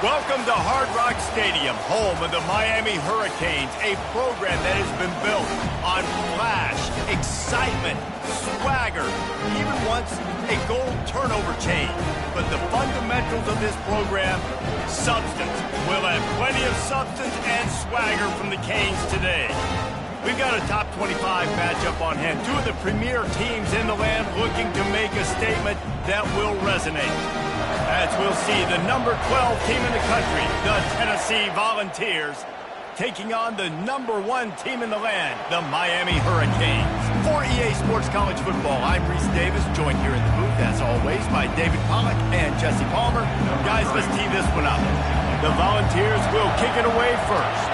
Welcome to Hard Rock Stadium, home of the Miami Hurricanes, a program that has been built on flash, excitement, swagger, even once a gold turnover chain. But the fundamentals of this program, substance. We'll have plenty of substance and swagger from the Canes today. We've got a top 25 matchup on hand. Two of the premier teams in the land looking to make a statement that will resonate. As we'll see the number 12 team in the country, the Tennessee Volunteers, taking on the number 1 team in the land, the Miami Hurricanes. For EA Sports College Football, I'm Reese Davis, joined here in the booth, as always, by David Pollack and Jesse Palmer. Guys, let's tee this one up. The Volunteers will kick it away first.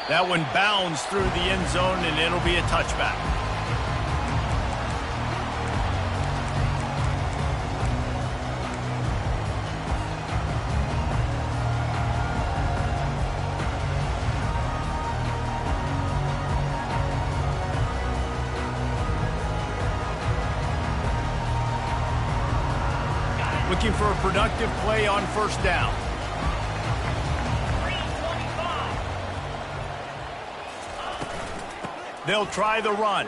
That one bounds through the end zone, and it'll be a touchback. Looking for a productive play on first down. They'll try the run.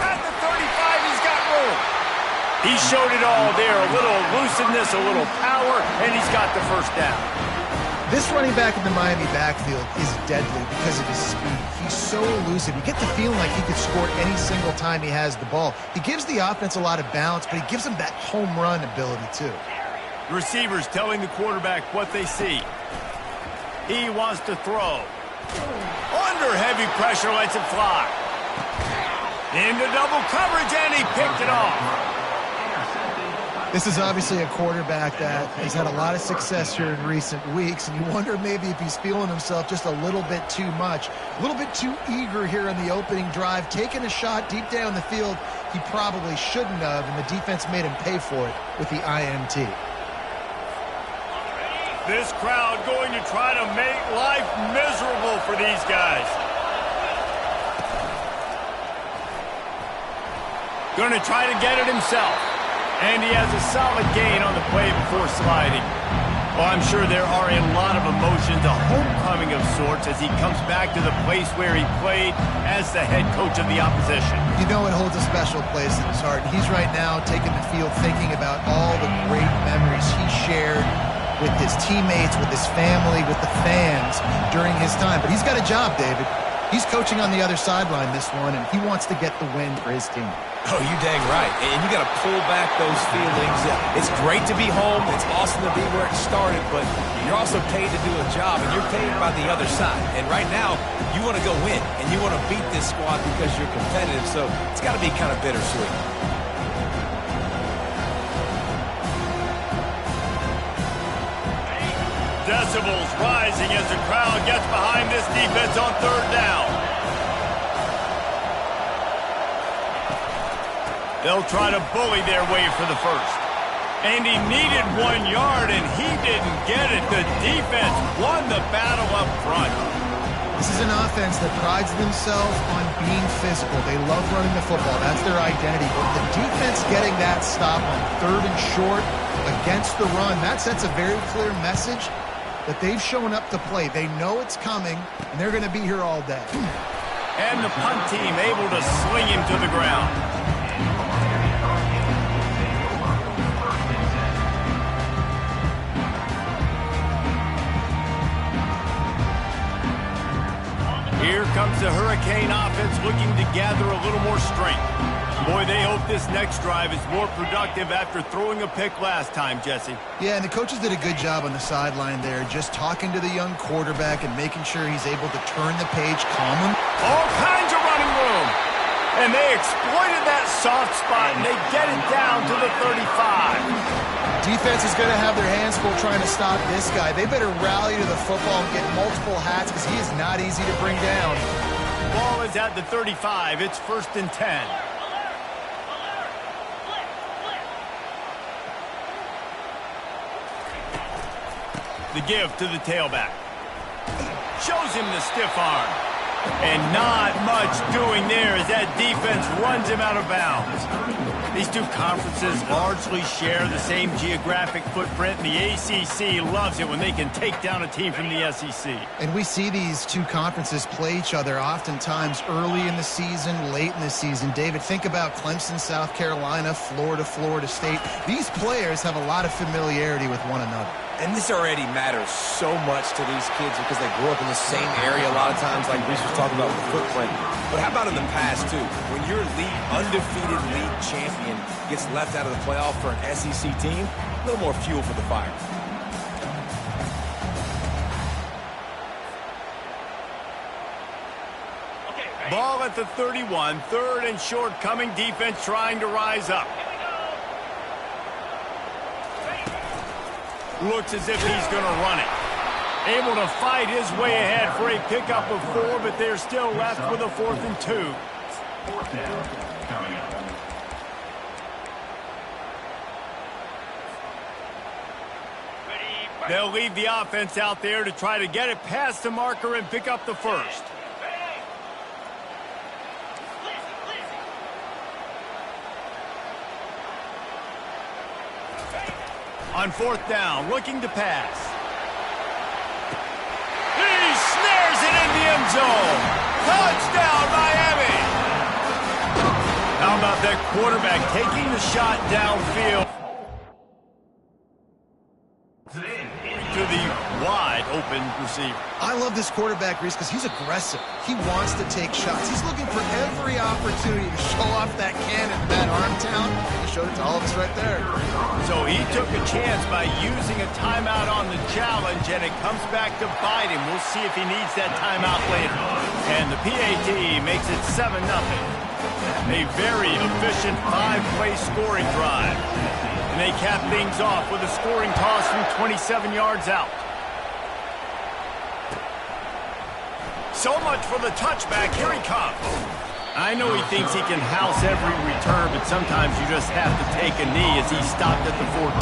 At the 35, he's got room. He showed it all there. A little elusiveness, a little power, and he's got the first down. This running back in the Miami backfield is deadly because of his speed. He's so elusive. You get the feeling like he could score any single time he has the ball. He gives the offense a lot of balance, but he gives them that home run ability too. Receivers telling the quarterback what they see. He wants to throw. Under heavy pressure, lets it fly. Into double coverage, and he picked it off. This is obviously a quarterback that has had a lot of success here in recent weeks, and you wonder maybe if he's feeling himself just a little bit too much, a little bit too eager here on the opening drive, taking a shot deep down the field he probably shouldn't have, and the defense made him pay for it with the INT. This crowd going to try to make life miserable for these guys. Going to try to get it himself. And he has a solid gain on the play before sliding. Well, I'm sure there are a lot of emotions, a homecoming of sorts, as he comes back to the place where he played as the head coach of the opposition. You know it holds a special place in his heart. He's right now taking the field thinking about all the great memories he shared with his teammates, with his family, with the fans during his time. But he's got a job, David. He's coaching on the other sideline this one, and he wants to get the win for his team. Oh, you dang right. And you got to pull back those feelings. It's great to be home. It's awesome to be where it started, but you're also paid to do a job, and you're paid by the other side. And right now, you want to go win, and you want to beat this squad because you're competitive, so it's got to be kind of bittersweet. Decibels rising as the crowd gets behind this defense on third down. They'll try to bully their way for the first. And he needed 1 yard, and he didn't get it. The defense won the battle up front. This is an offense that prides themselves on being physical. They love running the football. That's their identity. But the defense getting that stop on third and short against the run, that sets a very clear message that they've shown up to play. They know it's coming, and they're going to be here all day. And the punt team able to sling him to the ground. Here comes the Hurricane offense looking to gather a little more strength. Boy, they hope this next drive is more productive after throwing a pick last time, Jesse. Yeah, and the coaches did a good job on the sideline there, just talking to the young quarterback and making sure he's able to turn the page calmly. All kinds of running room. And they exploited that soft spot, and they get it down to the 35. Defense is going to have their hands full trying to stop this guy. They better rally to the football and get multiple hats because he is not easy to bring down. Ball is at the 35. It's 1st and 10. The give to the tailback. Shows him the stiff arm. And not much doing there as that defense runs him out of bounds. These two conferences largely share the same geographic footprint, and the ACC loves it when they can take down a team from the SEC. And we see these two conferences play each other oftentimes early in the season, late in the season. David, think about Clemson, South Carolina, Florida, Florida State. These players have a lot of familiarity with one another. And this already matters so much to these kids because they grew up in the same area a lot of times, like Reese was talking about with the footprint. But how about in the past, too? When your undefeated league champion gets left out of the playoff for an SEC team, a little more fuel for the fire. Ball at the 31, third and short coming, defense trying to rise up. Looks as if he's going to run it. Able to fight his way ahead for a pickup of 4, but they're still left with a 4th and 2. Fourth down coming up. They'll leave the offense out there to try to get it past the marker and pick up the first. On 4th down, looking to pass. He snares it in the end zone. Touchdown, Miami! How about that quarterback taking the shot downfield to the wide open receiver? I love this quarterback, Reese, because he's aggressive. He wants to take shots. He's looking for every opportunity to show off that cannon in that arm talent. He showed it to all of us right there. So he took a chance by using a timeout on the challenge, and it comes back to bite him. We'll see if he needs that timeout later. And the PAT makes it 7-0. A very efficient 5-play scoring drive. And they cap things off with a scoring toss from 27 yards out. So much for the touchback. Here he comes. I know he thinks he can house every return, but sometimes you just have to take a knee as he stopped at the 14.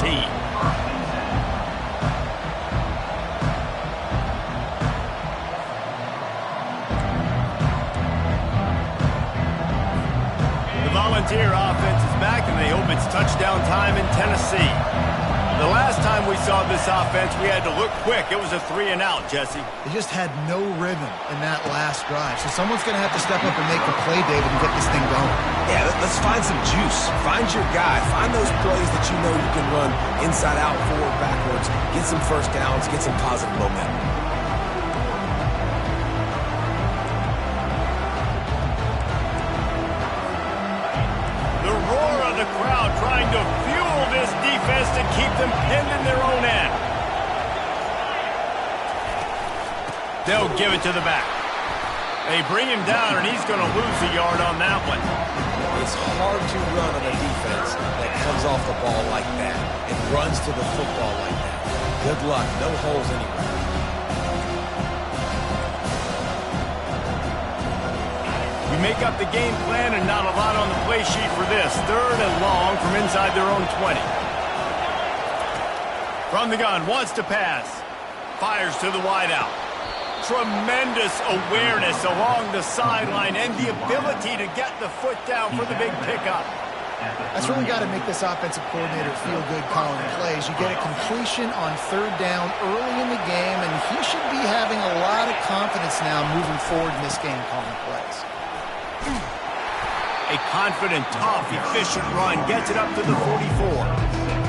The Volunteer offense is back, and they hope it's touchdown time in Tennessee. The last time we saw this offense, we had to look quick. It was a 3-and-out, Jesse. They just had no rhythm in that last drive. So someone's going to have to step up and make the play, David, and get this thing going. Yeah, let's find some juice. Find your guy. Find those plays that you know you can run inside out, forward, backwards. Get some first downs. Get some positive momentum. The roar of the crowd trying to fuel this defense to keep them pinned in their own end. They'll give it to the back. They bring him down, and he's going to lose a yard on that one. It's hard to run on a defense that comes off the ball like that and runs to the football like that. Good luck. No holes anywhere. We make up the game plan, and not a lot on the play sheet for this. 3rd and long from inside their own 20. From the gun, wants to pass. Fires to the wideout. Tremendous awareness along the sideline and the ability to get the foot down for the big pickup. That's really got to make this offensive coordinator feel good calling plays. You get a completion on 3rd down early in the game, and he should be having a lot of confidence now moving forward in this game calling plays. A confident, tough, efficient run gets it up to the 44.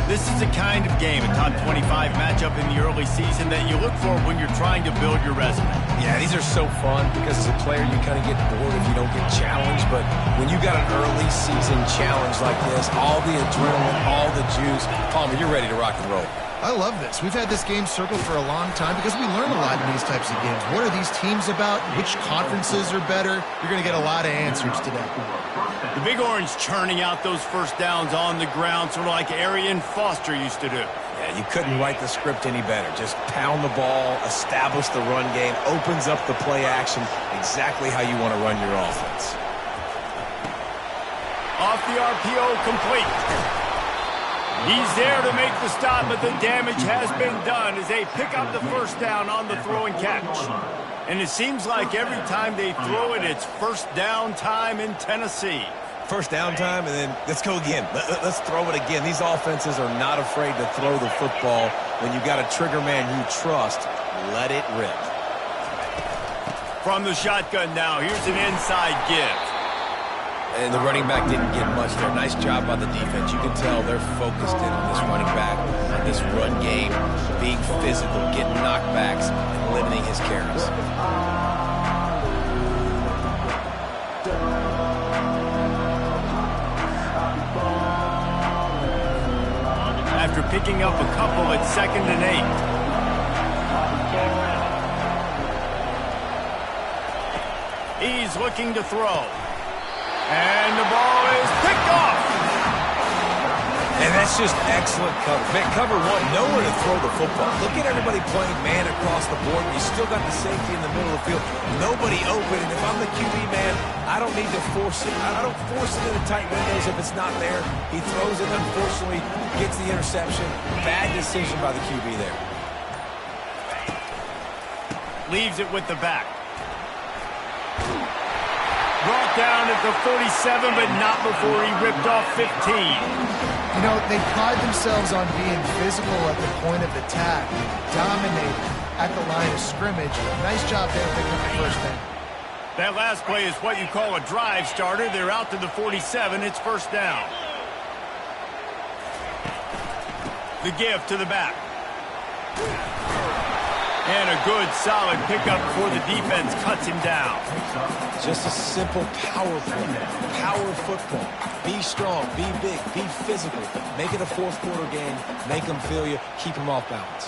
This is the kind of game, a top 25 matchup in the early season, that you look for when you're trying to build your resume. Yeah, these are so fun because as a player you kind of get bored if you don't get challenged. But when you got an early season challenge like this, all the adrenaline, all the juice, Palmer, you're ready to rock and roll. I love this. We've had this game circled for a long time because we learn a lot in these types of games. What are these teams about? Which conferences are better? You're going to get a lot of answers today. The Big Orange churning out those first downs on the ground, sort of like Arian Foster used to do. Yeah, you couldn't write the script any better. Just pound the ball, establish the run game, opens up the play action, exactly how you want to run your offense. Off the RPO, complete. He's there to make the stop, but the damage has been done as they pick up the first down on the throw and catch. And it seems like every time they throw it, it's first down time in Tennessee. First down time, and then let's go again. Let's throw it again. These offenses are not afraid to throw the football. When you've got a trigger man you trust, let it rip. From the shotgun now, here's an inside give. And the running back didn't get much there. Nice job by the defense. You can tell they're focused in on this running back, on this run game, being physical, getting knockbacks, and limiting his carries. After picking up a couple at 2nd and 8. He's looking to throw. And the ball is picked off. And that's just excellent cover. Man, cover one, nowhere to throw the football. Look at everybody playing man across the board. You still got the safety in the middle of the field. Nobody open. And if I'm the QB, man, I don't need to force it. I don't force it into tight windows if it's not there. He throws it, unfortunately, gets the interception. Bad decision by the QB there. Leaves it with the back. Brought down at the 47, but not before he ripped off 15. You know, they pride themselves on being physical at the point of attack, dominating at the line of scrimmage. Nice job there picking up the first down. That last play is what you call a drive starter. They're out to the 47. It's first down. The give to the back. And a good, solid pickup before the defense cuts him down. Just a simple power play. Power football. Be strong, be big, be physical. Make it a fourth quarter game. Make them feel you. Keep them off balance.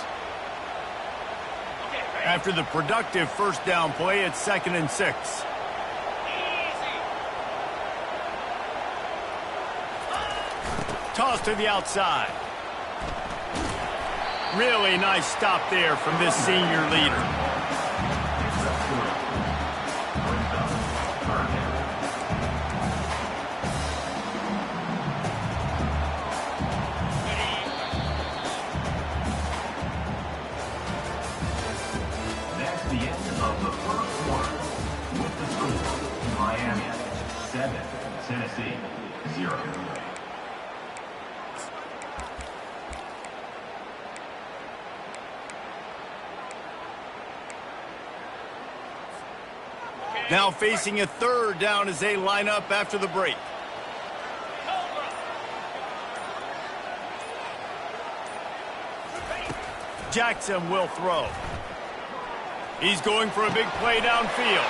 After the productive first down play, it's 2nd and 6. Toss to the outside. Really nice stop there from this senior leader. That's the end of the first quarter. With the score, Miami 7, Tennessee 0. Now facing a third down as they line up after the break. Jackson will throw. He's going for a big play downfield.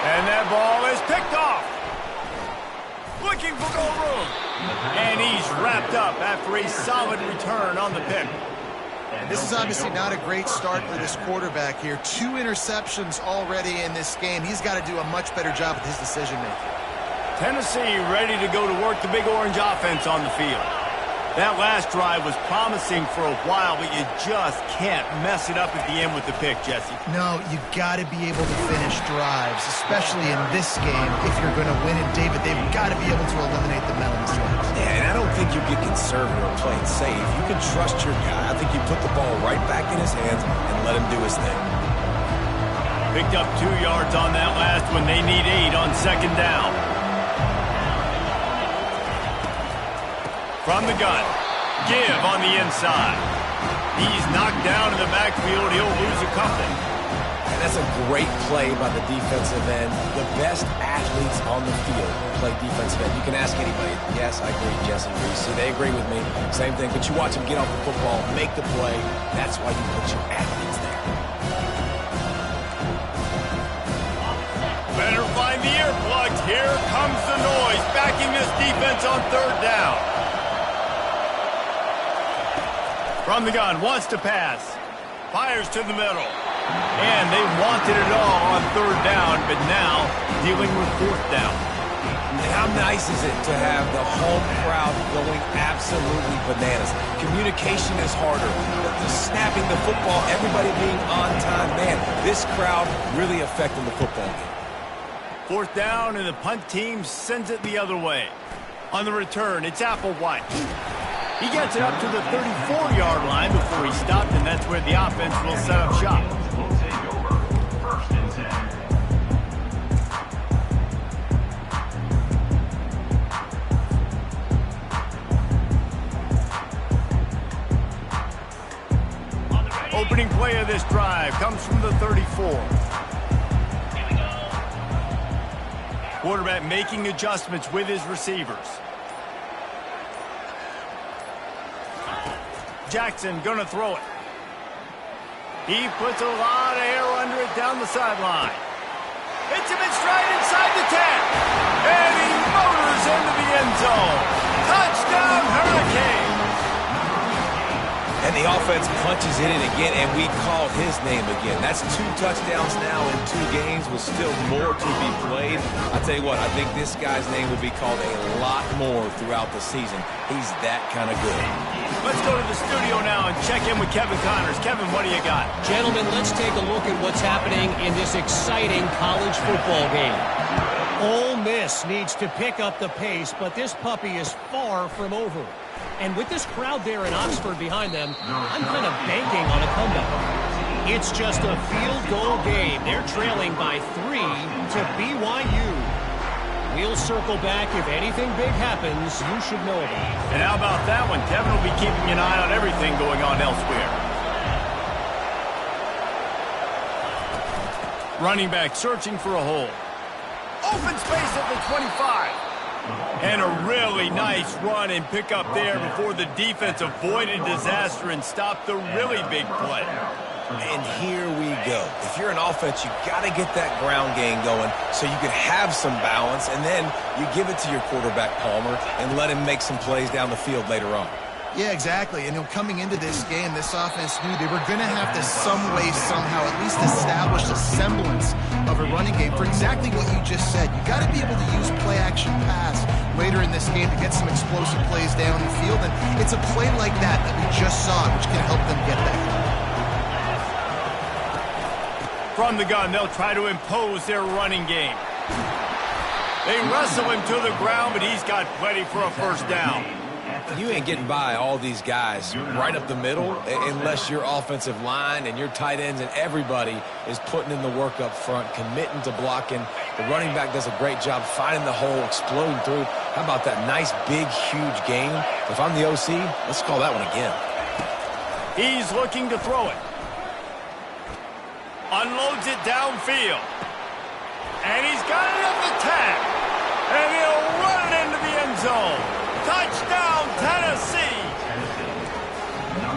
And that ball is picked off. Looking for more room. And he's wrapped up after a solid return on the pick. This is obviously not a great start for this quarterback here. 2 interceptions already in this game. He's got to do a much better job with his decision-making. Tennessee ready to go to work the Big Orange offense on the field. That last drive was promising for a while, but you just can't mess it up at the end with the pick, Jesse. No, you got to be able to finish drives, especially in this game. If you're going to win it, David, they've got to be able to eliminate the mental mistakes. Yeah, and I don't think you get conservative or play it safe. You can trust your guy. I think you put the ball right back in his hands and let him do his thing. Picked up 2 yards on that last one. They need 8 on 2nd down. From the gun, give on the inside. He's knocked down in the backfield. He'll lose a couple. And that's a great play by the defensive end. The best athletes on the field play defensive end. You can ask anybody. Yes, I agree, Jesse Reese. They agree with me. Same thing. But you watch them get off the football, make the play. That's why you put your athletes there. Better find the earplugs. Here comes the noise, backing this defense on 3rd down. From the gun, wants to pass. Fires to the middle. And they wanted it all on 3rd down, but now dealing with 4th down. And how nice is it to have the home crowd going absolutely bananas? Communication is harder. The snapping the football, everybody being on time. Man, this crowd really affecting the football game. 4th down, and the punt team sends it the other way. On the return, it's Applewhite. He gets it up to the 34-yard line before he stopped, and that's where the offense will set up shop. Will take over 1st and 10. this drive comes from the 34. Quarterback making adjustments with his receivers. Jackson gonna throw it. He puts a lot of air under it down the sideline. Hits him in stride inside the 10. And he motors into the end zone. Touchdown, Hurricane. And the offense punches it in again, and we call his name again. That's 2 touchdowns now in 2 games with still more to be played. I tell you what, I think this guy's name will be called a lot more throughout the season. He's that kind of good. Let's go to the studio now and check in with Kevin Connors. Kevin, what do you got? Gentlemen, let's take a look at what's happening in this exciting college football game. Ole Miss needs to pick up the pace, but this puppy is far from over. And with this crowd there in Oxford behind them, I'm kind of banking on a comeback. It's just a field goal game. They're trailing by 3 to BYU. We'll circle back. If anything big happens, you should know about it. And how about that one? Kevin will be keeping an eye on everything going on elsewhere. Running back searching for a hole. Open space at the 25. And a really nice run and pick up there before the defense avoided disaster and stopped the really big play. And here we go. If you're an offense, you got to get that ground game going so you can have some balance, and then you give it to your quarterback, Palmer, and let him make some plays down the field later on. Yeah, exactly. And coming into this game, this offense knew they were going to have to some way, somehow, at least establish a semblance of a running game for exactly what you just said. You got to be able to use play-action pass later in this game to get some explosive plays down the field. And it's a play like that we just saw, which can help them get that. From the gun, they'll try to impose their running game. They wrestle him to the ground, but he's got plenty for a first down. You ain't getting by all these guys right up the middle unless your offensive line and your tight ends and everybody is putting in the work up front, committing to blocking. The running back does a great job finding the hole, exploding through. How about that nice, big, huge game? If I'm the OC, let's call that one again. He's looking to throw it. Unloads it downfield. And he's got it at the tag. And he'll run it into the end zone. Touchdown, Tennessee!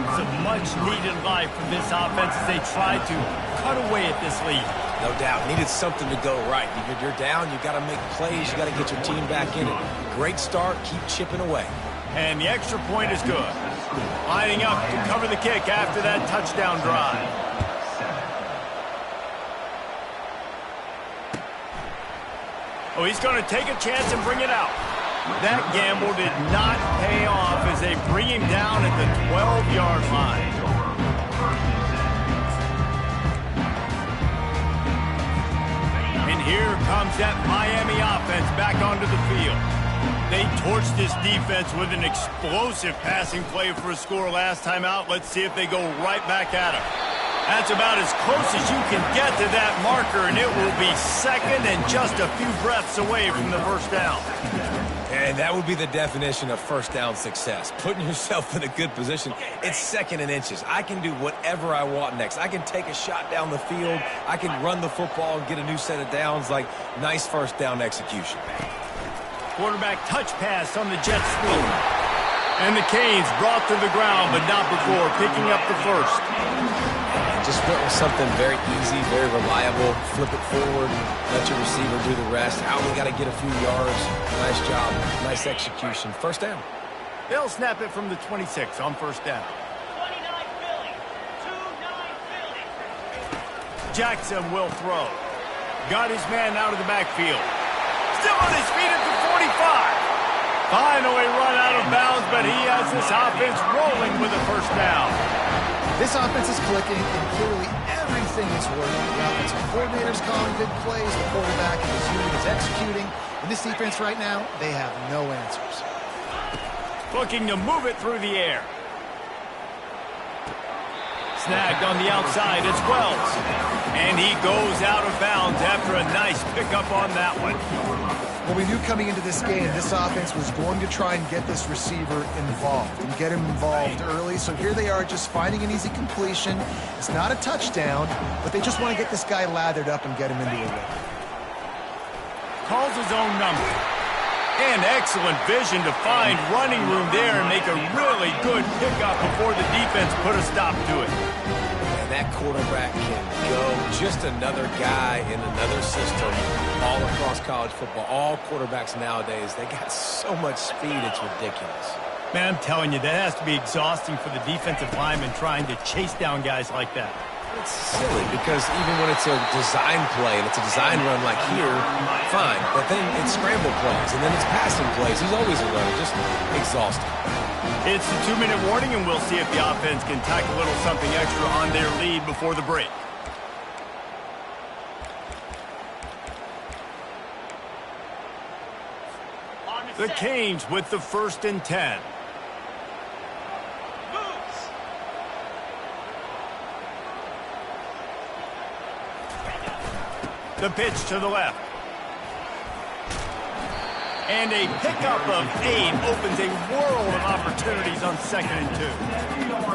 It's a much-needed life for this offense as they try to cut away at this lead. No doubt. Needed something to go right. You're down. You got to make plays. You got to get your team back in it. Great start. Keep chipping away. And the extra point is good. Lining up to cover the kick after that touchdown drive. Oh, he's going to take a chance and bring it out. That gamble did not pay off as they bring him down at the 12-yard line. And here comes that Miami offense back onto the field. They torched this defense with an explosive passing play for a score last time out. Let's see if they go right back at him. That's about as close as you can get to that marker, and it will be second and just a few breaths away from the first down. And that would be the definition of first down success. Putting yourself in a good position. It's second and inches. I can do whatever I want next. I can take a shot down the field. I can run the football and get a new set of downs. Like, nice first down execution. Quarterback touch pass on the jet sweep. And the Canes brought to the ground, but not before picking up the first. Just went with something very easy, very reliable. Flip it forward, let your receiver do the rest. How we got to get a few yards. Nice job, nice execution. First down. They'll snap it from the 26 on first down. 29 Philly. 2-9 Philly. Jackson will throw. Got his man out of the backfield. Still on his feet at the 45. Finally run out of bounds, but he has this offense rolling with a first down. This offense is clicking, and clearly everything is working. The offensive coordinator's calling good plays. The quarterback and his unit is executing. And this defense right now, they have no answers. Looking to move it through the air. snagged on the outside. It's Wells. And he goes out of bounds after a nice pickup on that one. Well, we knew coming into this game, this offense was going to try and get this receiver involved and get him involved early. So here they are just finding an easy completion. It's not a touchdown, but they just want to get this guy lathered up and get him into a rhythm. Calls his own number. And excellent vision to find running room there and make a really good pickup before the defense put a stop to it. And that quarterback can go. Just another guy in another system all across college football. All quarterbacks nowadays, they got so much speed, it's ridiculous. Man, I'm telling you, that has to be exhausting for the defensive lineman trying to chase down guys like that. It's silly because even when it's a design play and it's a design run like here, fine. But then it's scramble plays and then it's passing plays. He's always a runner, just exhausting. It's the 2-minute warning, and we'll see if the offense can tack a little something extra on their lead before the break. The Canes with the 1st and 10. The pitch to the left. And a pickup of 8 opens a world of opportunities on 2nd and 2.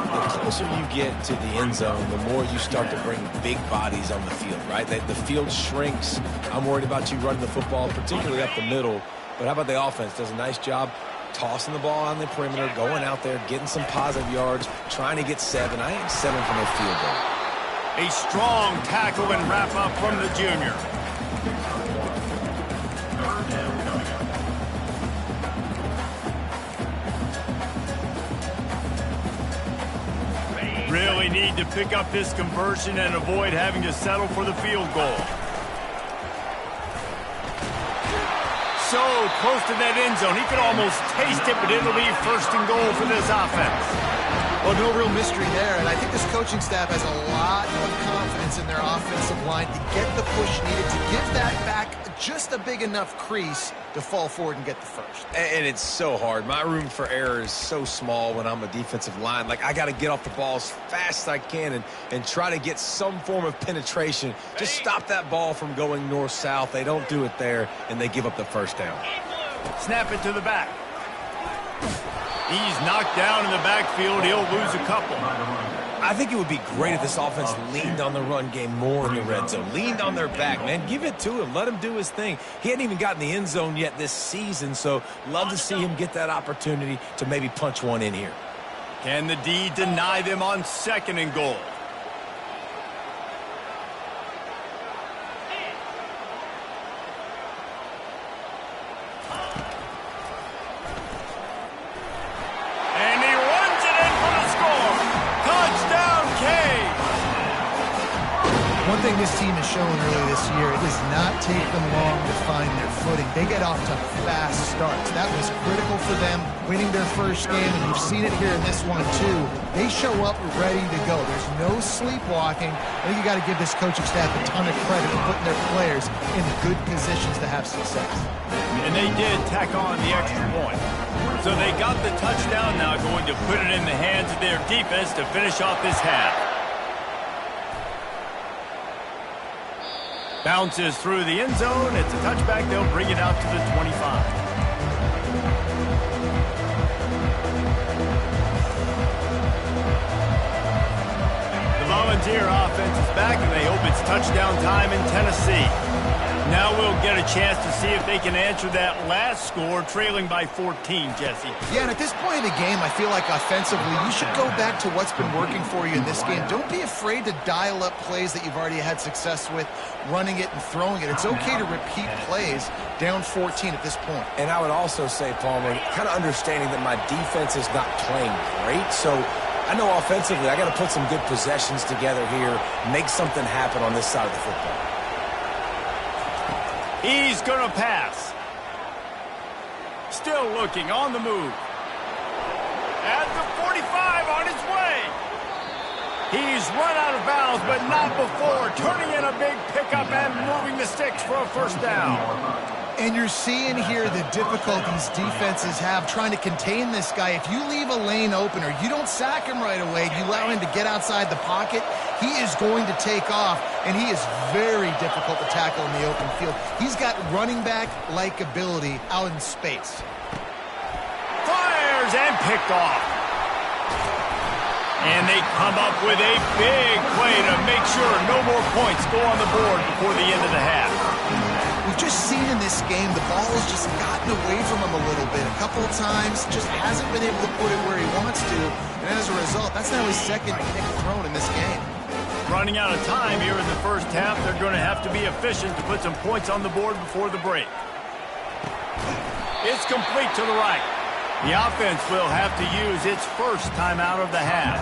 The closer you get to the end zone, the more you start to bring big bodies on the field, right? The field shrinks. I'm worried about you running the football, particularly up the middle. But how about the offense? Does a nice job tossing the ball on the perimeter, going out there, getting some positive yards, trying to get 7. I ain't settling for no field goal. A strong tackle and wrap up from the junior. Really need to pick up this conversion and avoid having to settle for the field goal. So close to that end zone. He could almost taste it, but it'll be 1st and goal for this offense. Well, no real mystery there, and I think this coaching staff has a lot of confidence in their offensive line to get the push needed to give that back just a big enough crease to fall forward and get the first. And it's so hard. My room for error is so small when I'm a defensive line. Like, I got to get off the ball as fast as I can and try to get some form of penetration. Just stop that ball from going north-south. They don't do it there, and they give up the first down. Snap it to the back. He's knocked down in the backfield. He'll lose a couple. I think it would be great if this offense leaned on the run game more in the red zone. Leaned on their back, man. Give it to him. Let him do his thing. He hadn't even gotten the end zone yet this season, so love to see him get that opportunity to maybe punch one in here. Can the D deny them on 2nd and goal? And he runs it in for the score. Touchdown, Canes! One thing this team has shown early this year, it does not take them long to find their footing. They get off to fast starts. That was critical for them winning their first game, and you've seen it here in this one too. They show up ready to go. There's no sleepwalking. I think you got to give this coaching staff a ton of credit for putting their players in good positions to have success. And they did tack on the extra point. So they got the touchdown, now going to put it in the hands of their defense to finish off this half. Bounces through the end zone. It's a touchback. They'll bring it out to the 25. The Volunteer offense is back, and they hope it's touchdown time in Tennessee. Now we'll get a chance to see if they can answer that last score, trailing by 14, Jesse. Yeah, and at this point in the game, I feel like offensively, you should go back to what's been working for you in this game. Don't be afraid to dial up plays that you've already had success with, running it and throwing it. It's okay to repeat plays down 14 at this point. And I would also say, Palmer, kind of understanding that my defense is not playing great, so I know offensively I got to put some good possessions together here, make something happen on this side of the football. He's going to pass. Still looking, on the move. At the 45, on his way. He's run out of bounds, but not before. Turning in a big pickup and moving the sticks for a first down. And you're seeing here the difficulties defenses have trying to contain this guy. If you leave a lane open or you don't sack him right away, you allow him to get outside the pocket, he is going to take off, and he is very difficult to tackle in the open field. He's got running back-like ability out in space. Fires and picked off. And they come up with a big play to make sure no more points go on the board before the end of the half. We've just seen in this game the ball has just gotten away from him a little bit. A couple of times, just hasn't been able to put it where he wants to. And as a result, that's now his second pick thrown in this game. Running out of time here in the first half, they're going to have to be efficient to put some points on the board before the break. It's complete to the right. The offense will have to use its first timeout of the half.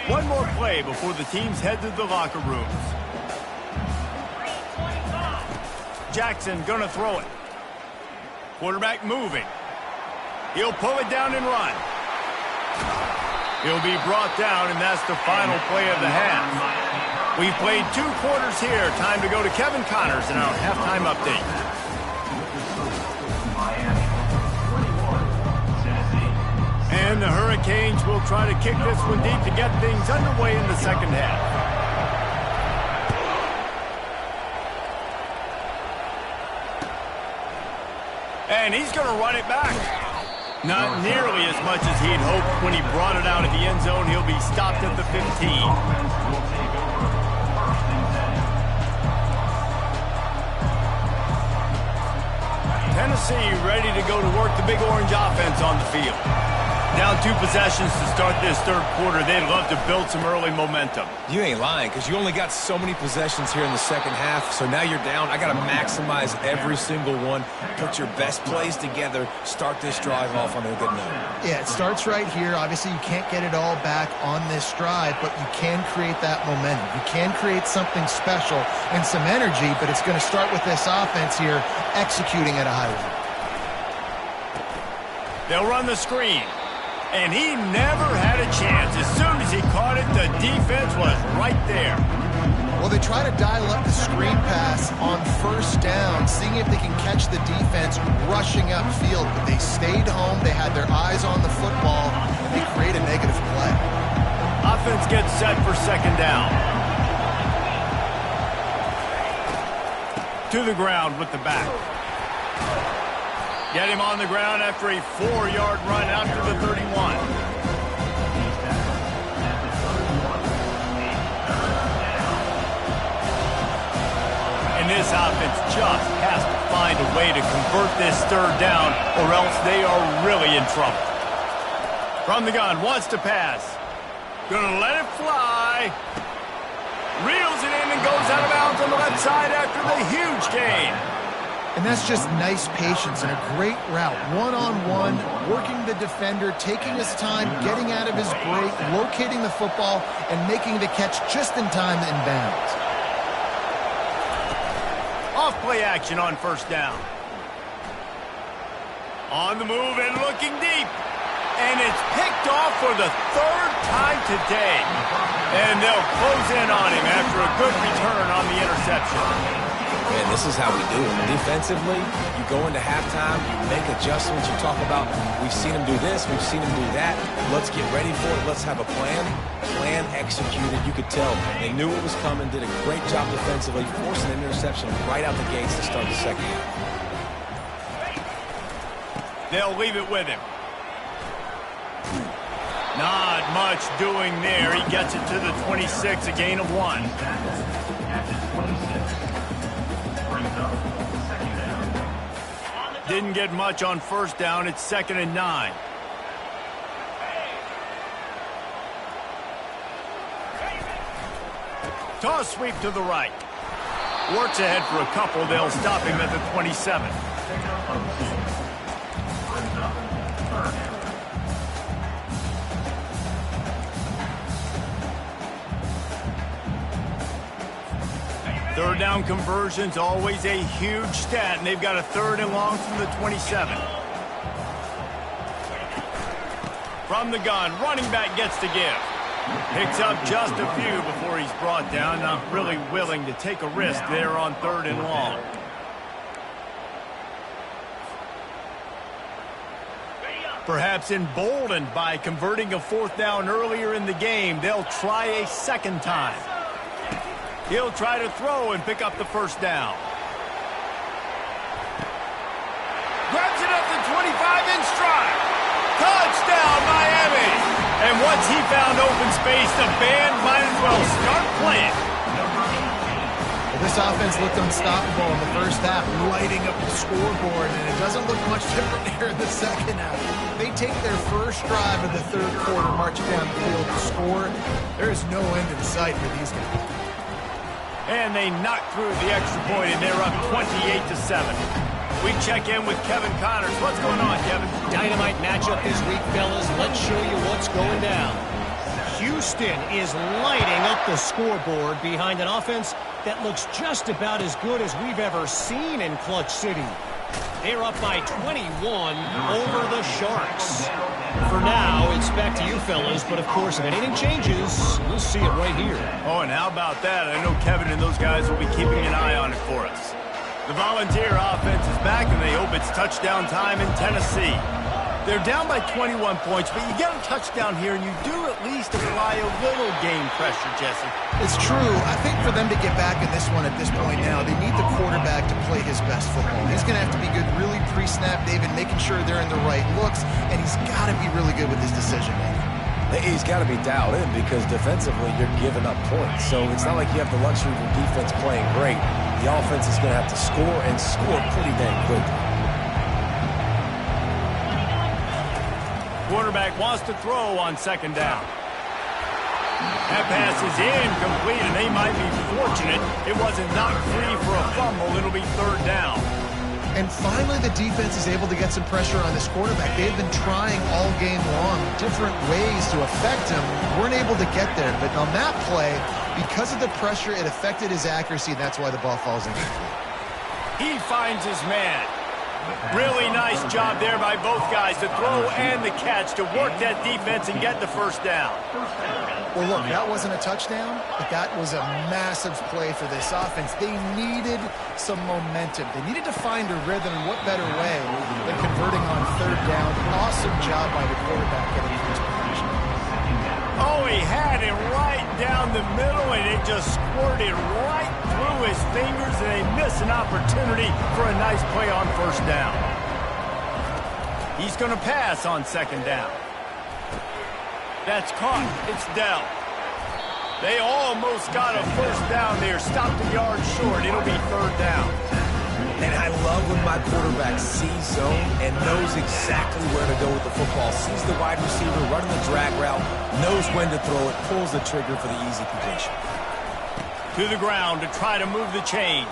One more play before the teams head to the locker rooms. Jackson gonna throw it. Quarterback moving. He'll pull it down and run. He'll be brought down, and that's the final play of the half. We've played 2 quarters here. Time to go to Kevin Connors in our halftime update. And the Hurricanes will try to kick this one deep to get things underway in the second half. And he's going to run it back. Not nearly as much as he'd hoped when he brought it out of the end zone. He'll be stopped at the 15. Tennessee ready to go to work the Big Orange offense on the field. Down 2 possessions to start this third quarter. They'd love to build some early momentum. You ain't lying, because you only got so many possessions here in the second half, so now you're down. I got to maximize every single one, put your best plays together, start this drive off on a good note. Yeah, it starts right here. Obviously, you can't get it all back on this drive, but you can create that momentum. You can create something special and some energy, but it's going to start with this offense here executing at a high level. They'll run the screen. And he never had a chance. As soon as he caught it, the defense was right there. Well, they try to dial up the screen pass on first down, seeing if they can catch the defense rushing upfield. But they stayed home. They had their eyes on the football, and they create a negative play. Offense gets set for second down. To the ground with the back. Get him on the ground after a 4-yard run out to the 31. And this offense just has to find a way to convert this third down, or else they are really in trouble. From the gun, wants to pass. Gonna let it fly. Reels it in and goes out of bounds on the left side after the huge gain. And that's just nice patience and a great route. One-on-one, working the defender, taking his time, getting out of his break, locating the football, and making the catch just in time to inbounds. Off-play action on first down. On the move and looking deep. And it's picked off for the 3rd time today. And they'll close in on him after a good return on the interception. Man, this is how we do it. Defensively, you go into halftime, you make adjustments, you talk about, we've seen him do this, we've seen him do that, let's get ready for it, let's have a plan. Plan executed, you could tell. They knew it was coming, did a great job defensively, forcing an interception right out the gates to start the second half. They'll leave it with him. Not much doing there. He gets it to the 26, a gain of 1. Didn't get much on first down. It's 2nd and 9. Toss sweep to the right. Works ahead for a couple. They'll stop him at the 27. Third down conversions, always a huge stat, and they've got a 3rd and long from the 27. From the gun, running back gets to give. Picks up just a few before he's brought down. Not really willing to take a risk there on 3rd and long. Perhaps emboldened by converting a 4th down earlier in the game, they'll try a 2nd time. He'll try to throw and pick up the 1st down. Grabs it up to 25 in stride. Touchdown, Miami! And once he found open space, the band might as well start playing. Well, this offense looked unstoppable in the first half, lighting up the scoreboard, and it doesn't look much different here in the second half. They take their first drive of the 3rd quarter, march down the field to score. There is no end in sight for these guys. And they knock through the extra point, and they're up 28-7. We check in with Kevin Connors. What's going on, Kevin? Dynamite matchup this week, fellas. Let's show you what's going down. Houston is lighting up the scoreboard behind an offense that looks just about as good as we've ever seen in Clutch City. They're up by 21 over the Sharks. For now, it's back to you, fellas, but of course, if anything changes, we'll see it right here. Oh, and how about that? I know Kevin and those guys will be keeping an eye on it for us. The Volunteer offense is back, and they hope it's touchdown time in Tennessee. They're down by 21 points, but you get a touchdown here, and you do at least apply a little game pressure, Jesse. It's true. I think for them to get back in this one at this point now, they need the quarterback to play his best football. He's going to have to be good really pre-snap, David, making sure they're in the right looks, and he's got to be really good with his decision-making. He's got to be dialed in because defensively you're giving up points. So it's not like you have the luxury of your defense playing great. The offense is going to have to score and score pretty dang quickly. Quarterback wants to throw on 2nd down. That pass is incomplete, and they might be fortunate it wasn't knocked free for a fumble. It'll be 3rd down. And finally, the defense is able to get some pressure on this quarterback. They've been trying all game long different ways to affect him. Weren't able to get there. But on that play, because of the pressure, it affected his accuracy, and that's why the ball falls in. He finds his man. Really nice job there by both guys, the throw and the catch, to work that defense and get the 1st down. Well, look, that wasn't a touchdown, but that was a massive play for this offense. They needed some momentum. They needed to find a rhythm, and what better way than converting on 3rd down. Awesome job by the quarterback getting to this position. Oh, he had it right down the middle, and it just squirted right through his fingers, and they miss an opportunity for a nice play on 1st down. He's going to pass on 2nd down. That's caught. It's dealt. They almost got a 1st down there. Stopped a yard short. It'll be 3rd down. And I love when my quarterback sees zone and knows exactly where to go with the football. Sees the wide receiver running the drag route, knows when to throw it, pulls the trigger for the easy completion. To the ground to try to move the chains.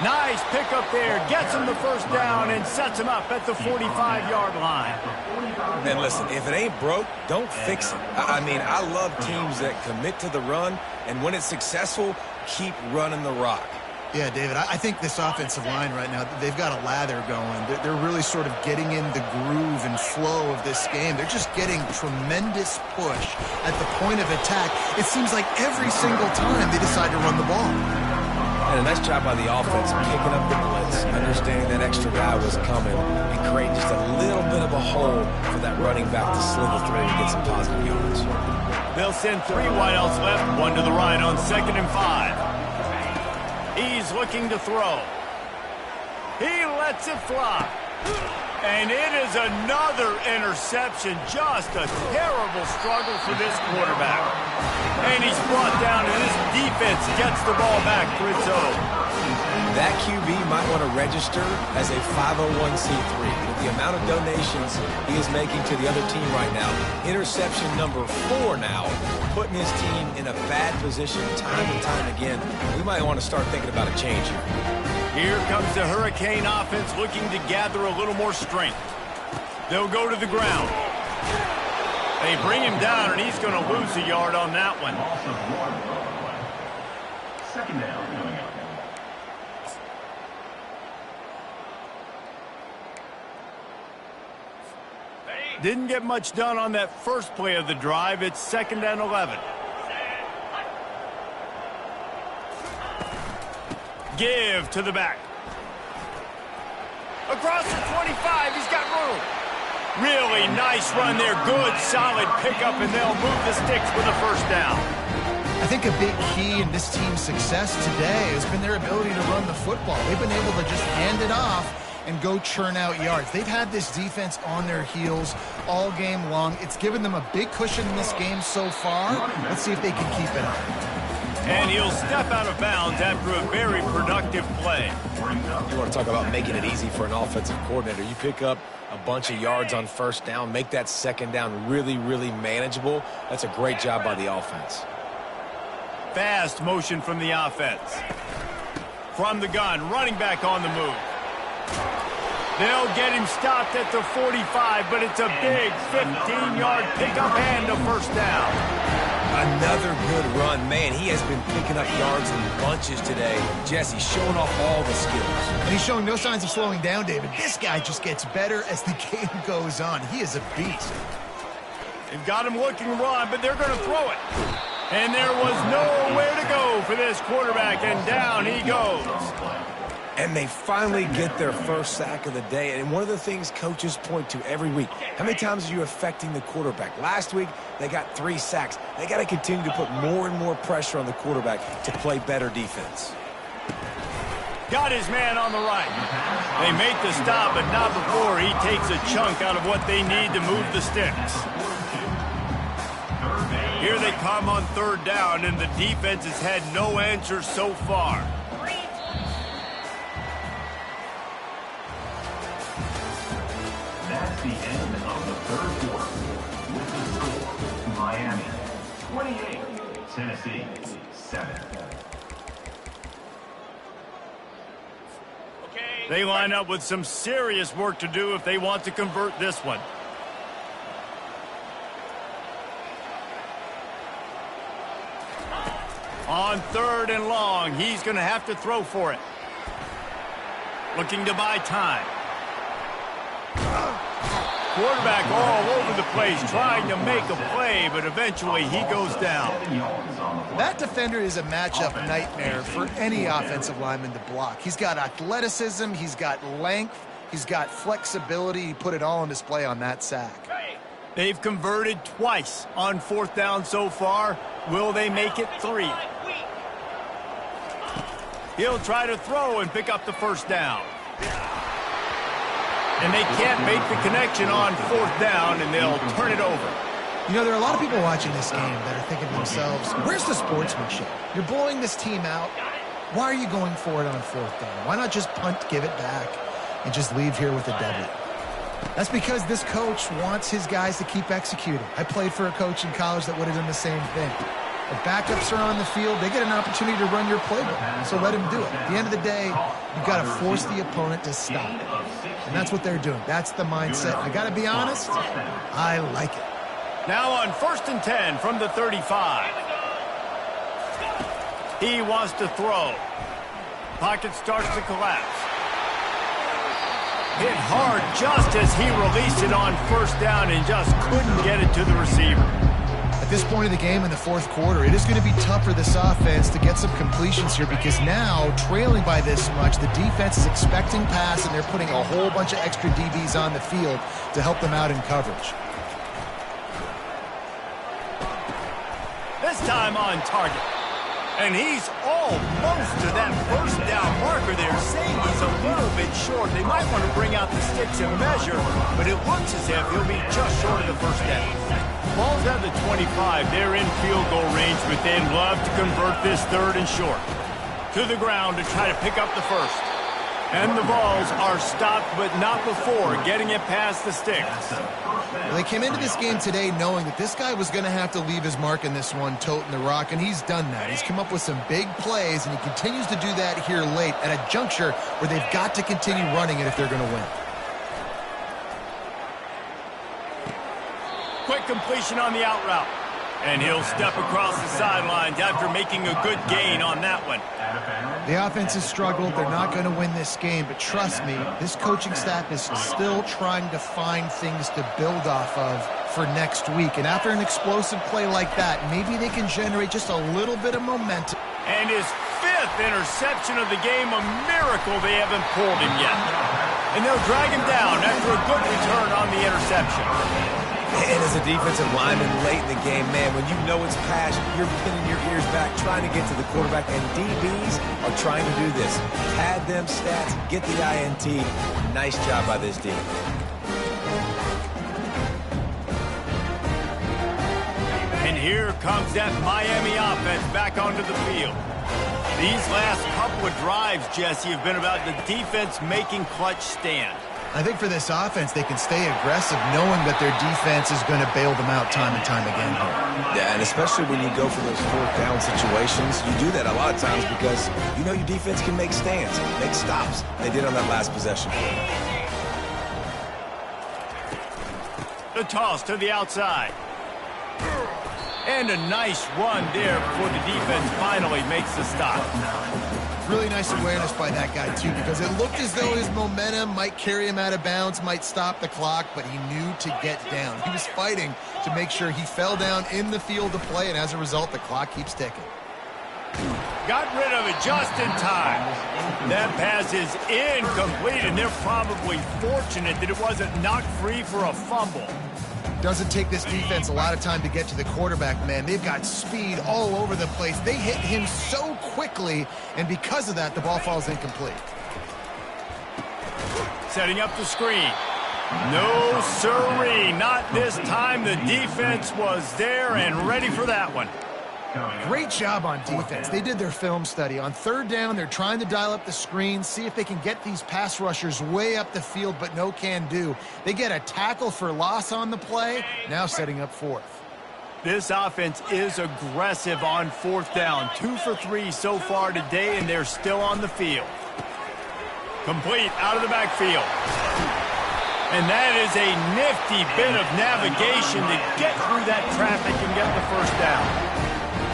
Nice pick up there. Gets him the 1st down and sets him up at the 45-yard line. And listen, if it ain't broke, don't fix it. I mean, I love teams that commit to the run, and when it's successful, keep running the rock. Yeah, David, I think this offensive line right now, they've got a lather going. They're really sort of getting in the groove and flow of this game. They're just getting tremendous push at the point of attack. It seems like every single time they decide to run the ball. And a nice job by the offense picking up the blitz, understanding that extra guy was coming, and creating just a little bit of a hole for that running back to slither through and get some positive yards. They'll send 3 wideouts left, 1 to the right on 2nd and 5. He's looking to throw. He lets it fly. And it is another interception. Just a terrible struggle for this quarterback. And he's brought down, and this defense gets the ball back for its own. That QB might want to register as a 501c3. With the amount of donations he is making to the other team right now, interception number 4 now, putting his team in a bad position time and time again. We might want to start thinking about a change here. Here comes the Hurricane offense looking to gather a little more strength. They'll go to the ground. They bring him down, and he's going to lose a yard on that one. 2nd down coming up. Didn't get much done on that first play of the drive. It's 2nd and 11. Give to the back. Across the 25, he's got room. Really nice run there. Good, solid pickup, and they'll move the sticks with a first down. I think a big key in this team's success today has been their ability to run the football. They've been able to just hand it off and go churn out yards. They've had this defense on their heels all game long. It's given them a big cushion in this game so far. Let's see if they can keep it up. And he'll step out of bounds after a very productive play. You want to talk about making it easy for an offensive coordinator. You pick up a bunch of yards on first down, make that second down really, really manageable. That's a great job by the offense. Fast motion from the offense. From the gun, running back on the move. They'll get him stopped at the 45, but it's a big 15-yard pickup and a first down. Another good run. Man, he has been picking up yards in bunches today. Jesse showing off all the skills. And he's showing no signs of slowing down, David. This guy just gets better as the game goes on. He is a beast. They've got him looking to run, but they're going to throw it. And there was nowhere to go for this quarterback, and down he goes. And they finally get their first sack of the day. And one of the things coaches point to every week, how many times are you affecting the quarterback? Last week, they got 3 sacks. They got to continue to put more and more pressure on the quarterback to play better defense. Got his man on the right. They make the stop, but not before he takes a chunk out of what they need to move the sticks. Here they come on 3rd down, and the defense has had no answer so far. That's the end of the 3rd quarter. With the score, Miami 28, Tennessee 7. They line up with some serious work to do if they want to convert this one. On 3rd and long, he's going to have to throw for it. Looking to buy time. Quarterback all over the place, trying to make a play, but eventually he goes down. That defender is a matchup nightmare for any offensive lineman to block. He's got athleticism, he's got length, he's got flexibility. He put it all on display on that sack. They've converted twice on 4th down so far. Will they make it 3? He'll try to throw and pick up the first down. And they can't make the connection on 4th down, and they'll turn it over. You know, there are a lot of people watching this game that are thinking to themselves, where's the sportsmanship? You're blowing this team out. Why are you going for it on 4th down? Why not just punt, give it back, and just leave here with a W? That's because this coach wants his guys to keep executing. I played for a coach in college that would have done the same thing. If backups are on the field, they get an opportunity to run your playbook, so let them do it. At the end of the day, you've got to force the opponent to stop it. And that's what they're doing. That's the mindset. I got to be honest, I like it. Now on 1st and 10 from the 35. He wants to throw. Pocket starts to collapse. Hit hard just as he released it on 1st down and just couldn't get it to the receiver. At this point of the game in the 4th quarter, it is going to be tough for this offense to get some completions here because now, trailing by this much, the defense is expecting pass and they're putting a whole bunch of extra DBs on the field to help them out in coverage. This time on target. And he's almost to that 1st down marker there, saying he's a little bit short. They might want to bring out the sticks and measure, but it looks as if he'll be just short of the 1st down. Ball's at the 25. They're in field goal range, but they'd love to convert this 3rd and short. To the ground to try to pick up the 1st. And the balls are stopped, but not before getting it past the sticks. Well, they came into this game today knowing that this guy was going to have to leave his mark in this one, toting the rock, and he's done that. He's come up with some big plays, and he continues to do that here late at a juncture where they've got to continue running it if they're going to win. Quick completion on the out route. And he'll step across the sidelines after making a good gain on that one. The offense has struggled. They're not going to win this game, but trust me, this coaching staff is still trying to find things to build off of for next week. And after an explosive play like that, maybe they can generate just a little bit of momentum. And his 5th interception of the game, a miracle they haven't pulled him yet. And they'll drag him down after a good return on the interception. And as a defensive lineman late in the game, man, when you know it's pass, you're pinning your ears back, trying to get to the quarterback, and DBs are trying to do this. Pad them stats, get the INT. Nice job by this D. And here comes that Miami offense back onto the field. These last couple of drives, Jesse, have been about the defense making clutch stand. I think for this offense, they can stay aggressive knowing that their defense is going to bail them out time and time again here. Yeah, and especially when you go for those 4th down situations, you do that a lot of times because you know your defense can make stands, make stops. They did on that last possession. The toss to the outside. And a nice run there before the defense finally makes the stop. Really nice awareness by that guy, too, because it looked as though his momentum might carry him out of bounds, might stop the clock, but he knew to get down. He was fighting to make sure he fell down in the field of play, and as a result, the clock keeps ticking. Got rid of it just in time. That pass is incomplete, and they're probably fortunate that it wasn't knocked free for a fumble. Doesn't take this defense a lot of time to get to the quarterback, man. They've got speed all over the place. They hit him so quickly, and because of that, the ball falls incomplete. Setting up the screen. No siree, not this time. The defense was there and ready for that one. Great job on defense. They did their film study. On 3rd down, they're trying to dial up the screen, see if they can get these pass rushers way up the field, but no can do. They get a tackle for loss on the play, now setting up 4th. This offense is aggressive on 4th down. 2 for 3 so far today, and they're still on the field. Complete out of the backfield. And that is a nifty bit of navigation to get through that traffic and get the 1st down.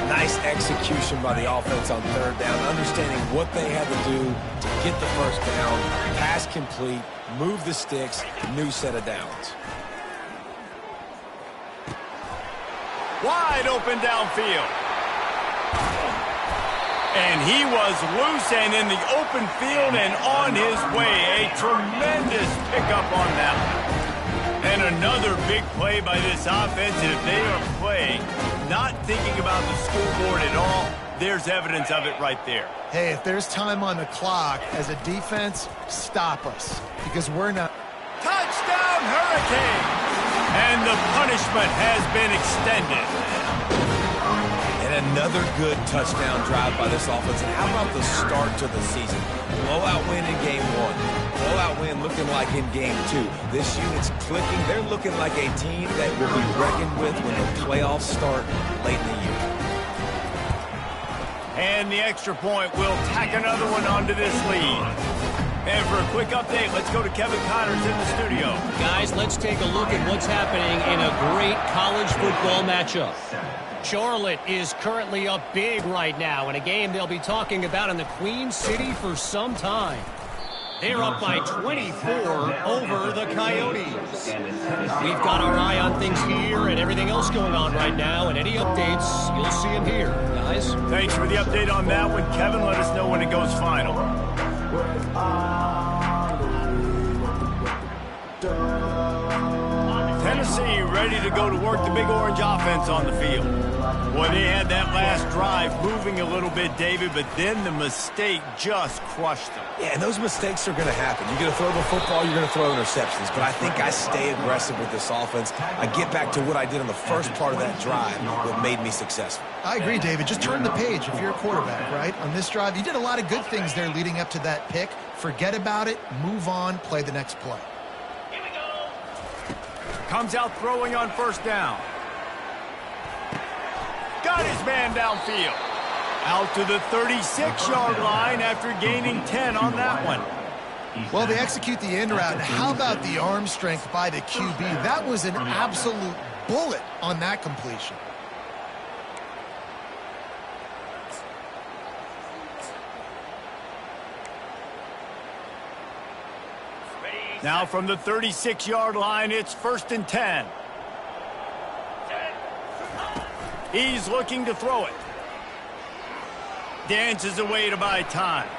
Nice execution by the offense on 3rd down, understanding what they had to do to get the 1st down, pass complete, move the sticks, new set of downs. Wide open downfield. And he was loose and in the open field and on his way. A tremendous pickup on that one. And another big play by this offense. And if they are playing, not thinking about the scoreboard at all, there's evidence of it right there. Hey, if there's time on the clock, as a defense, stop us, because we're not. Touchdown, Hurricanes! And the punishment has been extended. And another good touchdown drive by this offense. And how about the start to the season? Blowout win in game 1. Blowout win looking like in game 2. This unit's clicking. They're looking like a team that will be reckoned with when the playoffs start late in the year. And the extra point will tack another one onto this lead. And for a quick update, let's go to Kevin Connors in the studio. Guys, let's take a look at what's happening in a great college football matchup. Charlotte is currently up big right now in a game they'll be talking about in the Queen City for some time. They're up by 24 over the Coyotes. We've got our eye on things here and everything else going on right now, and any updates, you'll see them here, guys. Thanks for the update on that one, Kevin. Let us know when it goes final. Tennessee ready to go to work the Big Orange offense on the field. Boy, they had that last drive moving a little bit, David, but then the mistake just crushed them. Yeah, and those mistakes are going to happen. You're going to throw the football, you're going to throw interceptions. But I think I stay aggressive with this offense. I get back to what I did on the first part of that drive that made me successful. I agree, David. Just turn the page if you're a quarterback, right? On this drive, you did a lot of good things there leading up to that pick. Forget about it, move on, play the next play. Here we go. Comes out throwing on 1st down. Got his man downfield. Out to the 36-yard line after gaining 10 on that one. Well, they execute the end route, and how about the arm strength by the QB? That was an absolute bullet on that completion. Now from the 36-yard line, it's 1st and 10. He's looking to throw it. Dances away to buy time.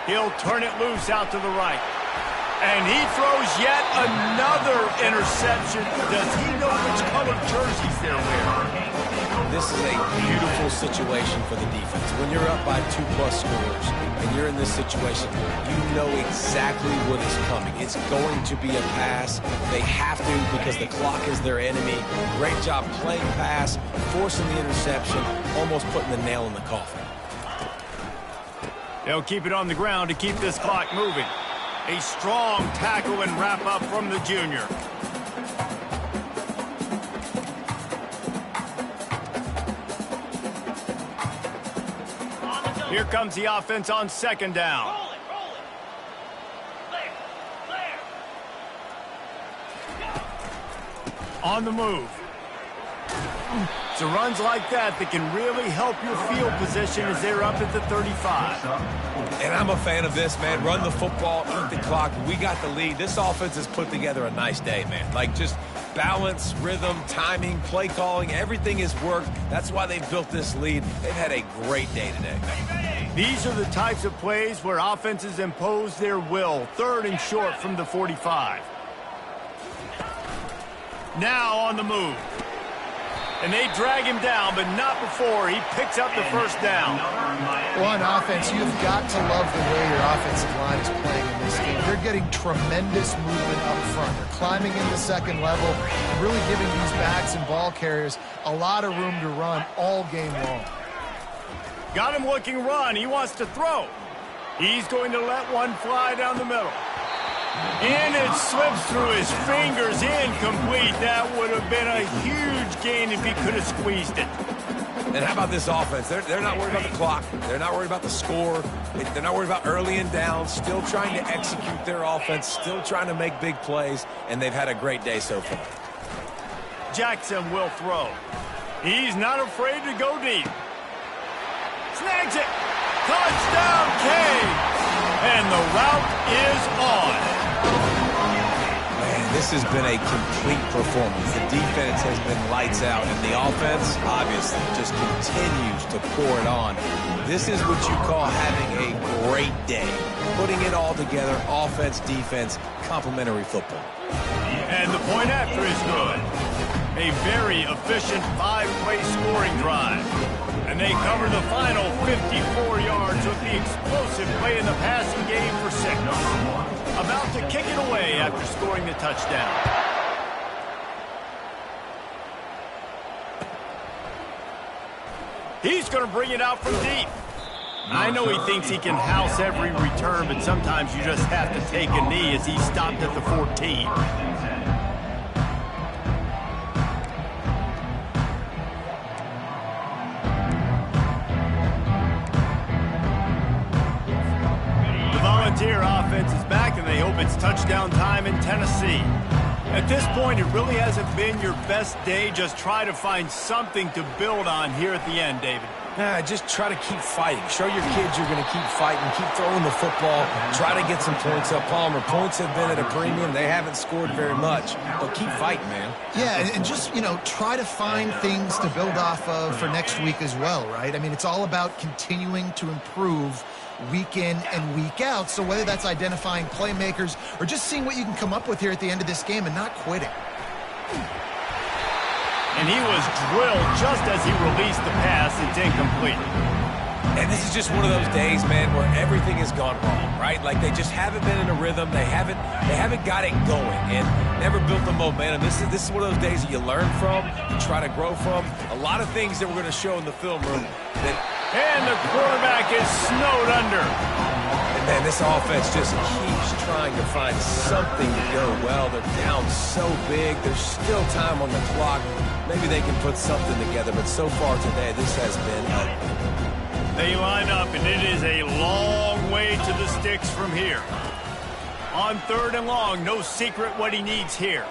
He'll turn it loose out to the right. And he throws yet another interception. Does he know which colored jerseys they're wearing? This is a beautiful situation for the defense. When you're up by 2+ scores and you're in this situation, you know exactly what is coming. It's going to be a pass. They have to because the clock is their enemy. Great job playing pass, forcing the interception, almost putting the nail in the coffin. They'll keep it on the ground to keep this clock moving. A strong tackle and wrap-up from the junior. Here comes the offense on 2nd down. Roll it. Clear. On the move. So runs like that can really help your field position as they're up at the 35. And I'm a fan of this, man. Run the football, eat the clock. We got the lead. This offense has put together a nice day, man. Like just balance, rhythm, timing, play calling, everything has worked. That's why they've built this lead. They've had a great day today. These are the types of plays where offenses impose their will. 3rd and short from the 45. Now on the move. And they drag him down, but not before he picks up the 1st down. Well, on offense, you've got to love the way your offensive line is playing in this game. They're getting tremendous movement up front. They're climbing in the 2nd level and really giving these backs and ball carriers a lot of room to run all game long. Got him looking run. He wants to throw. He's going to let one fly down the middle. And it slips through his fingers, incomplete. That would have been a huge gain if he could have squeezed it. And how about this offense? They're not worried about the clock. They're not worried about the score. They're not worried about early and down. Still trying to execute their offense. Still trying to make big plays. And they've had a great day so far. Jackson will throw. He's not afraid to go deep. Snags it. Touchdown, K. And the route is on. Man, this has been a complete performance. The defense has been lights out, and the offense, obviously, just continues to pour it on. This is what you call having a great day. Putting it all together, offense, defense, complementary football. And the point after is good. A very efficient 5-play scoring drive. And they cover the final 54 yards with the explosive play in the passing game for 6. About to kick it away after scoring the touchdown. He's going to bring it out from deep. I know he thinks he can house every return, but sometimes you just have to take a knee as he stopped at the 14. Volunteer offense is back, and they hope it's touchdown time in Tennessee. At this point, it really hasn't been your best day. Just try to find something to build on here at the end, David. Just try to keep fighting. Show your kids you're going to keep fighting. Keep throwing the football. Try to get some points up. Palmer, points have been at a premium. They haven't scored very much. But keep fighting, man. Yeah, and just, try to find things to build off of for next week as well, right? I mean, it's all about continuing to improve week in and week out. So whether that's identifying playmakers or just seeing what you can come up with here at the end of this game and not quitting. And he was drilled just as he released the pass. It's incomplete. And this is just one of those days, man, where everything has gone wrong, right? Like they just haven't been in a rhythm. They haven't got it going and never built the momentum. This is one of those days that you learn from, you try to grow from. A lot of things that we're going to show in the film room And the quarterback is snowed under. And, man, this offense just keeps trying to find something to go well. They're down so big. There's still time on the clock. Maybe they can put something together, but so far today, this has been ugly. They line up, and it is a long way to the sticks from here. On 3rd and long, no secret what he needs here.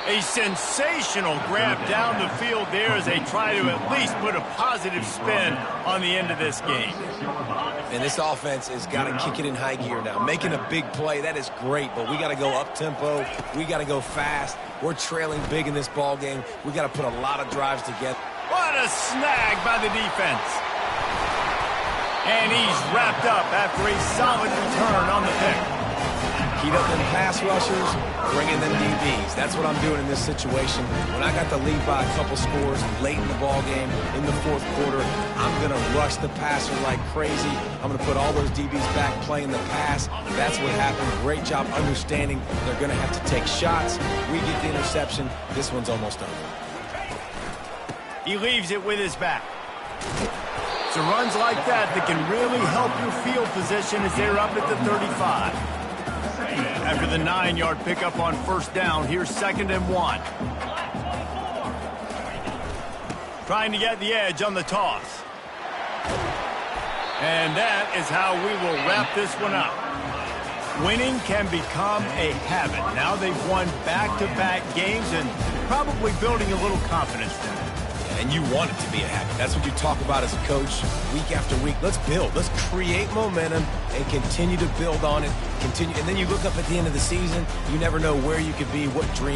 A sensational grab down the field there as they try to at least put a positive spin on the end of this game. And this offense has got to kick it in high gear now. Making a big play, that is great, but we got to go up-tempo. We got to go fast. We're trailing big in this ball game. We got to put a lot of drives together. What a snag by the defense. And he's wrapped up after a solid return on the pick. Heat up them pass rushers, bring in them DBs. That's what I'm doing in this situation. When I got the lead by a couple scores late in the ball game, in the fourth quarter, I'm going to rush the passer like crazy. I'm going to put all those DBs back playing the pass. That's what happened. Great job understanding they're going to have to take shots. We get the interception. This one's almost over. He leaves it with his back. So runs like that can really help your field position as they're up at the 35. After the 9-yard pickup on first down, here's 2nd and 1. Trying to get the edge on the toss. And that is how we will wrap this one up. Winning can become a habit. Now they've won back-to-back games and probably building a little confidence there. And you want it to be a habit. That's what you talk about as a coach week after week. Let's build. Let's create momentum and continue to build on it. Continue, and then you look up at the end of the season. You never know where you could be, what dream.